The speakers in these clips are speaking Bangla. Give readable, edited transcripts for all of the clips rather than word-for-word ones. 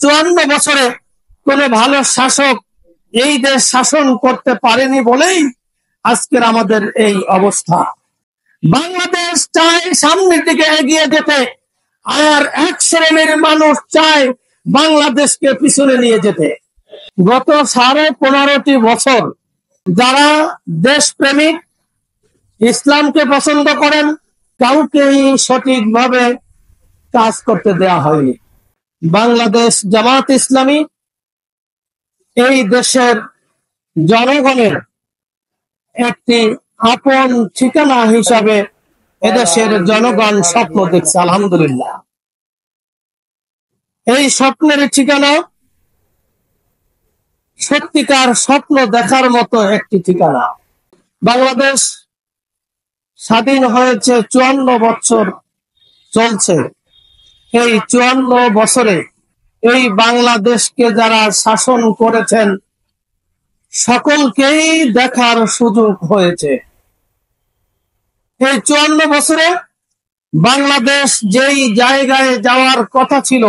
54 বছরে কোনো ভালো শাসক এই দেশ শাসন করতে পারেনি বলেই আজকের আমাদের এই অবস্থা। বাংলাদেশ চায় সামনের দিকে এগিয়ে যেতে, আর এক শ্রেণীর মানুষ চায় বাংলাদেশকে পিছনে নিয়ে যেতে। গত 15.5 বছর যারা দেশপ্রেমিক, ইসলামকে পছন্দ করেন, কাউকেই সঠিকভাবে কাজ করতে দেয়া হয়নি। বাংলাদেশ জামাত ইসলামী এই দেশের জনগণের একটি আপন ঠিকানা হিসাবে এদেশের জনগণ স্বপ্ন দেখছে। আলহামদুলিল্লাহ, এই স্বপ্নের ঠিকানা সত্যিকার স্বপ্ন দেখার মতো একটি ঠিকানা। বাংলাদেশ স্বাধীন হয়েছে 54 বছর চলছে। এই 54 বছরে এই বাংলাদেশকে যারা শাসন করেছেন সকলকেই দেখার সুযোগ হয়েছে। এই 54 বছরে বাংলাদেশ যেই জায়গায় যাওয়ার কথা ছিল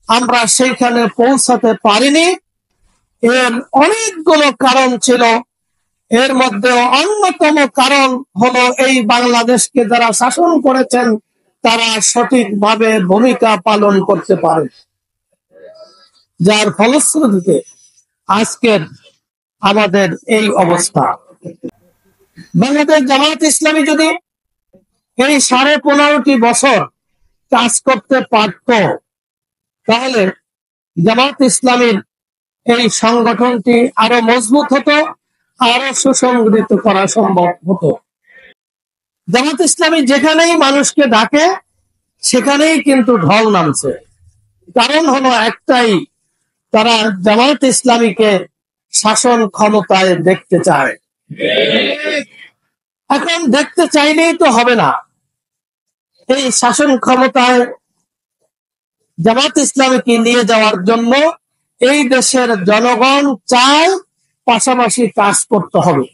আমরা সেইখানে পৌঁছাতে পারিনি। এর অনেকগুলো কারণ ছিল, এর মধ্যে অন্যতম কারণ হলো এই বাংলাদেশকে যারা শাসন করেছেন তারা সঠিকভাবে ভূমিকা পালন করতে পারে, যার ফলশ্রুতিতে আজকের আমাদের এই অবস্থা। বাংলাদেশ জামাত ইসলামী যদি এই 15.5 বছর কাজ করতে পারত তাহলে জামাত ইসলামীর এই সংগঠনটি আরো মজবুত হতো, আরো সুসংগঠিত করা সম্ভব হতো। জামাত ইসলামী যেখানেই মানুষকে ডাকে সেখানেই কিন্তু ঢল নামছে। কারণ হলো একটাই, তারা জামাত ইসলামীকে শাসন ক্ষমতায় দেখতে চায়। এখন দেখতে চাইলেই তো হবে না। এই শাসন ক্ষমতায় জামাত ইসলামীকে নিয়ে যাওয়ার জন্য এই দেশের জনগণ চায়, পাশাপাশি কাজ করতে হবে,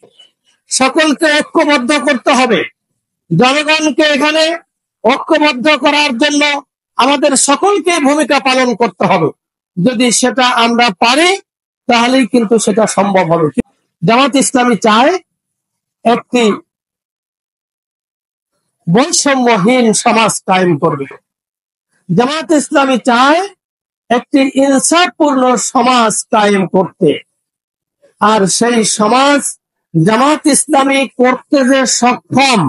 সকলকে ঐক্যবদ্ধ করতে হবে। জনগণকে এখানে ঐক্যবদ্ধ করার জন্য আমাদের সকলকে ভূমিকা পালন করতে হবে। যদি সেটা আমরা পারি তাহলেই কিন্তু সেটা সম্ভব হবে। জামাত ইসলামী চায় একটি বৈষম্যহীন সমাজ কায়েম করবে। জামাত ইসলামী চায় একটি ইনসাফপূর্ণ সমাজ কায়েম করতে, আর সেই সমাজ জামাত ইসলামী করতে যে সক্ষম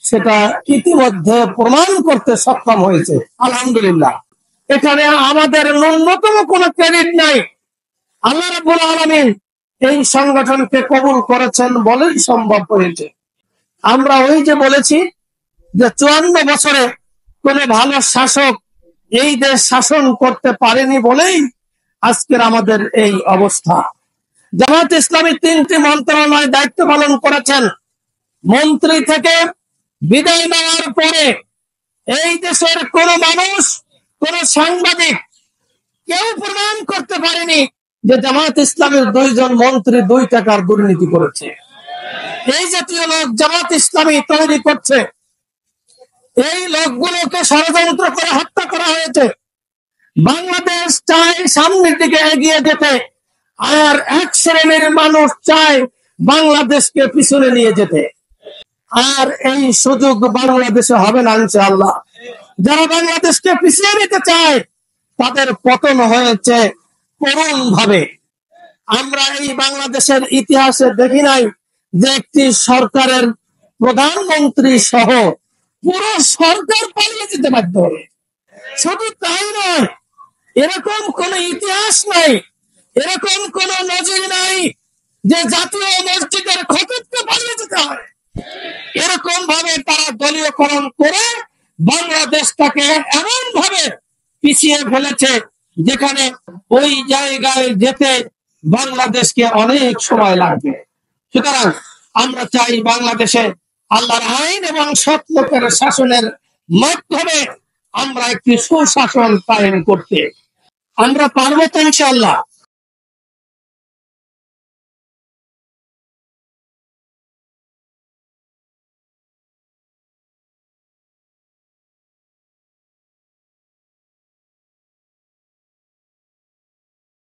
সেটা ইতিমধ্যে প্রমাণ করতে সক্ষম হয়েছে। আলহামদুলিল্লাহ, এখানে আমাদের ন্যূনতম কোনো ক্রেডিট নাই। আল্লাহ রাব্বুল আলামিন এই সংগঠনকে কবুল করেছেন বলেই সম্ভব হয়েছে। আমরা ওই যে বলেছি যে 54 বছরে কোনো ভালো শাসক এই দেশ শাসন করতে পারেনি বলেই আজকের আমাদের এই অবস্থা। জামাত ইসলামী 3টি মন্ত্রণালয় দায়িত্ব পালন করেছেন। মন্ত্রী থেকে বিদায় নেওয়ার পরে এই দেশের কোন মানুষ, কোন সাংবাদিক কেউ প্রমাণ করতে পারেনি যে জামাত ইসলামের 2 জন মন্ত্রী 2 টাকার দুর্নীতি করেছে। এই জাতীয় লোক জামাত ইসলামী তৈরি করছে। এই লোকগুলোকে ষড়যন্ত্র করে হত্যা করা হয়েছে। বাংলাদেশ চায় সামনের দিকে এগিয়ে যেতে, আর এক শ্রেণীর মানুষ চায় বাংলাদেশকে পিছনে নিয়ে যেতে। আর এই সুযোগ বাংলাদেশে হবে না ইনশাআল্লাহ। যারা বাংলাদেশকে পিছিয়ে নিতে চায় তাদের পতন হয়েছে করুণ ভাবে। আমরা এই বাংলাদেশের ইতিহাসে দেখি নাই যে একটি সরকারের প্রধানমন্ত্রী সহ পুরো সরকার পালিয়ে যেতে বাধ্য হবে। শুধু তাই নয়, এরকম কোন ইতিহাস নাই, এরকম কোন নজির নাই যে জাতীয় মসজিদের খতিবকে পালিয়ে যেতে হয়। এরকম ভাবে তারা দলীয়করণ করে বাংলাদেশটাকে এমন ভাবে পিছিয়ে ফেলেছে যেখানে ওই জায়গায় যেতে বাংলাদেশকে অনেক সময় লাগবে। সুতরাং আমরা চাই বাংলাদেশে আল্লাহর আইন এবং সৎ লোকের শাসনের মাধ্যমে আমরা একটি সুশাসন কায়েম করতে। আমরা পারবো তো ইনশাআল্লাহ।